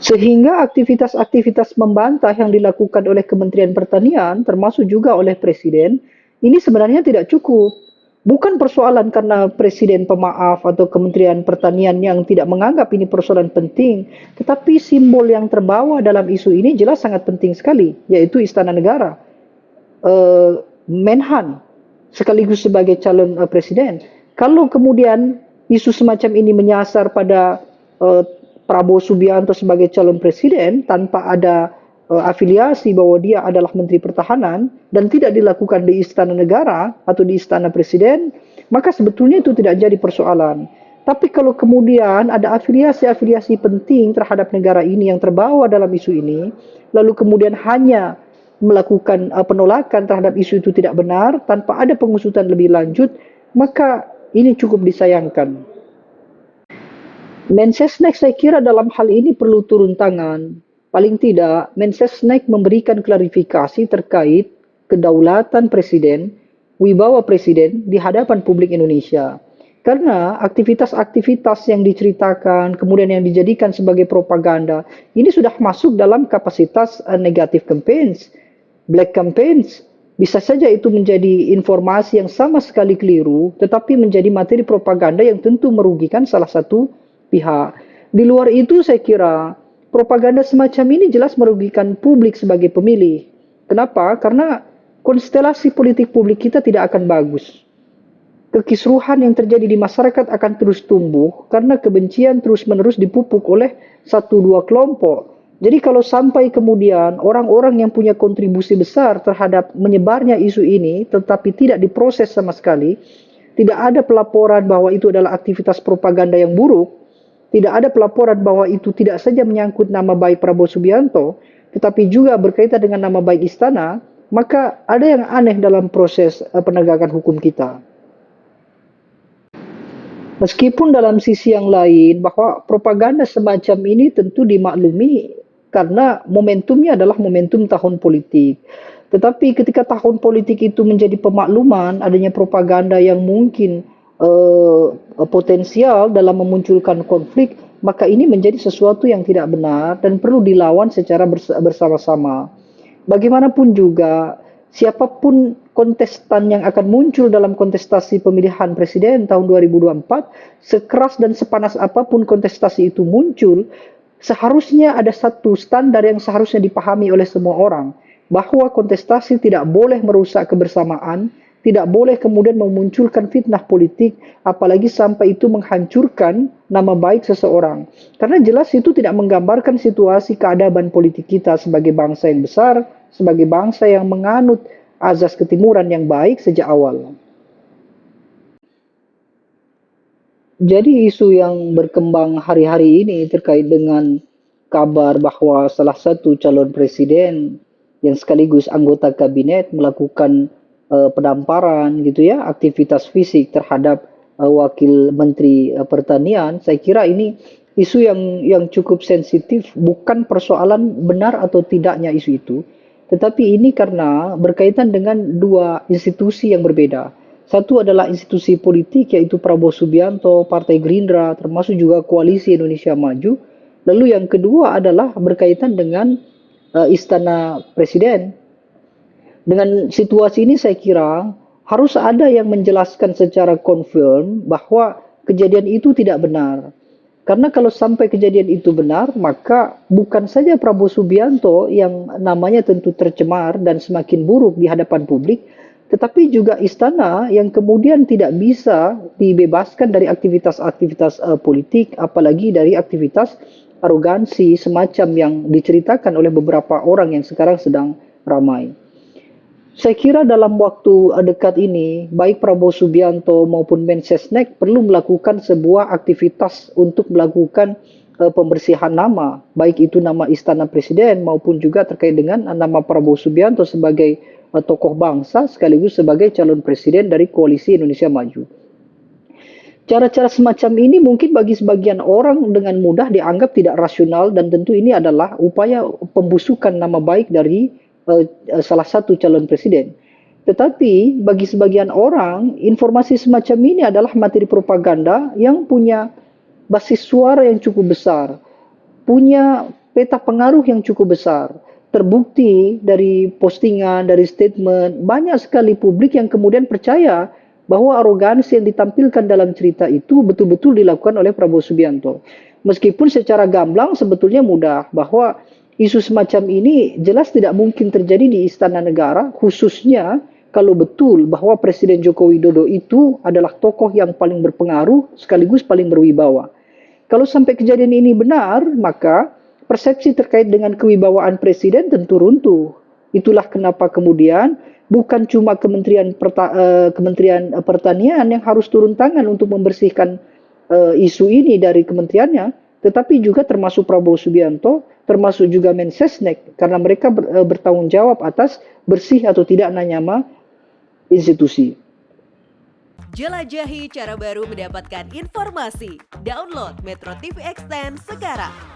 Sehingga aktivitas-aktivitas membantah yang dilakukan oleh Kementerian Pertanian, termasuk juga oleh Presiden, ini sebenarnya tidak cukup. Bukan persoalan karena Presiden pemaaf atau Kementerian Pertanian yang tidak menganggap ini persoalan penting, tetapi simbol yang terbawa dalam isu ini jelas sangat penting sekali, yaitu Istana Negara, Menhan, sekaligus sebagai calon presiden. Kalau kemudian isu semacam ini menyasar pada uh, Prabowo Subianto sebagai calon presiden tanpa ada afiliasi bahwa dia adalah Menteri Pertahanan dan tidak dilakukan di Istana Negara atau di Istana Presiden, maka sebetulnya itu tidak jadi persoalan. Tapi kalau kemudian ada afiliasi-afiliasi penting terhadap negara ini yang terbawa dalam isu ini, lalu kemudian hanya melakukan penolakan terhadap isu itu tidak benar tanpa ada pengusutan lebih lanjut, maka ini cukup disayangkan. Mensesnek saya kira dalam hal ini perlu turun tangan. Paling tidak, Mensesnek memberikan klarifikasi terkait kedaulatan presiden, wibawa presiden di hadapan publik Indonesia. Karena aktivitas-aktivitas yang diceritakan, kemudian yang dijadikan sebagai propaganda, ini sudah masuk dalam kapasitas negative campaigns, black campaigns. Bisa saja itu menjadi informasi yang sama sekali keliru, tetapi menjadi materi propaganda yang tentu merugikan salah satu pihak. Di luar itu saya kira propaganda semacam ini jelas merugikan publik sebagai pemilih. Kenapa? Karena konstelasi politik publik kita tidak akan bagus. Kekisruhan yang terjadi di masyarakat akan terus tumbuh karena kebencian terus-menerus dipupuk oleh satu dua kelompok. Jadi kalau sampai kemudian orang-orang yang punya kontribusi besar terhadap menyebarnya isu ini tetapi tidak diproses sama sekali, tidak ada pelaporan bahwa itu adalah aktivitas propaganda yang buruk, tidak ada pelaporan bahwa itu tidak saja menyangkut nama baik Prabowo Subianto, tetapi juga berkaitan dengan nama baik istana, maka ada yang aneh dalam proses penegakan hukum kita. Meskipun dalam sisi yang lain bahwa propaganda semacam ini tentu dimaklumi karena momentumnya adalah momentum tahun politik. Tetapi ketika tahun politik itu menjadi pemakluman adanya propaganda yang mungkin potensial dalam memunculkan konflik, maka ini menjadi sesuatu yang tidak benar dan perlu dilawan secara bersama-sama. Bagaimanapun juga, siapapun kontestan yang akan muncul dalam kontestasi pemilihan presiden tahun 2024, sekeras dan sepanas apapun kontestasi itu muncul, seharusnya ada satu standar yang seharusnya dipahami oleh semua orang, bahwa kontestasi tidak boleh merusak kebersamaan, tidak boleh kemudian memunculkan fitnah politik, apalagi sampai itu menghancurkan nama baik seseorang. Karena jelas itu tidak menggambarkan situasi keadaban politik kita sebagai bangsa yang besar, sebagai bangsa yang menganut azas ketimuran yang baik sejak awal. Jadi isu yang berkembang hari-hari ini terkait dengan kabar bahwa salah satu calon presiden yang sekaligus anggota kabinet melakukan penamparan gitu ya, aktivitas fisik terhadap wakil menteri pertanian, saya kira ini isu yang cukup sensitif, bukan persoalan benar atau tidaknya isu itu, tetapi ini karena berkaitan dengan dua institusi yang berbeda. Satu adalah institusi politik yaitu Prabowo Subianto, Partai Gerindra, termasuk juga Koalisi Indonesia Maju. Lalu yang kedua adalah berkaitan dengan Istana Presiden. Dengan situasi ini saya kira harus ada yang menjelaskan secara confirm bahwa kejadian itu tidak benar. Karena kalau sampai kejadian itu benar, maka bukan saja Prabowo Subianto yang namanya tentu tercemar dan semakin buruk di hadapan publik, tetapi juga istana yang kemudian tidak bisa dibebaskan dari aktivitas-aktivitas politik, apalagi dari aktivitas arogansi semacam yang diceritakan oleh beberapa orang yang sekarang sedang ramai. Saya kira dalam waktu dekat ini, baik Prabowo Subianto maupun Mensesnek perlu melakukan sebuah aktivitas untuk melakukan pembersihan nama, baik itu nama Istana Presiden maupun juga terkait dengan nama Prabowo Subianto sebagai tokoh bangsa sekaligus sebagai calon presiden dari Koalisi Indonesia Maju. Cara-cara semacam ini mungkin bagi sebagian orang dengan mudah dianggap tidak rasional dan tentu ini adalah upaya pembusukan nama baik dari salah satu calon presiden. Tetapi bagi sebagian orang, informasi semacam ini adalah materi propaganda yang punya basis suara yang cukup besar, punya peta pengaruh yang cukup besar. Terbukti dari postingan, dari statement, banyak sekali publik yang kemudian percaya bahwa arogansi yang ditampilkan dalam cerita itu betul-betul dilakukan oleh Prabowo Subianto. Meskipun secara gamblang sebetulnya mudah bahwa isu semacam ini jelas tidak mungkin terjadi di Istana Negara, khususnya kalau betul bahwa Presiden Joko Widodo itu adalah tokoh yang paling berpengaruh sekaligus paling berwibawa. Kalau sampai kejadian ini benar, maka persepsi terkait dengan kewibawaan presiden tentu runtuh. Itulah kenapa kemudian bukan cuma Kementerian Pertanian yang harus turun tangan untuk membersihkan isu ini dari kementeriannya, tetapi juga termasuk Prabowo Subianto, termasuk juga Mensesnek, karena mereka bertanggung jawab atas bersih atau tidaknya nama institusi. Jelajahi cara baru mendapatkan informasi. Download Metro TV Extend sekarang.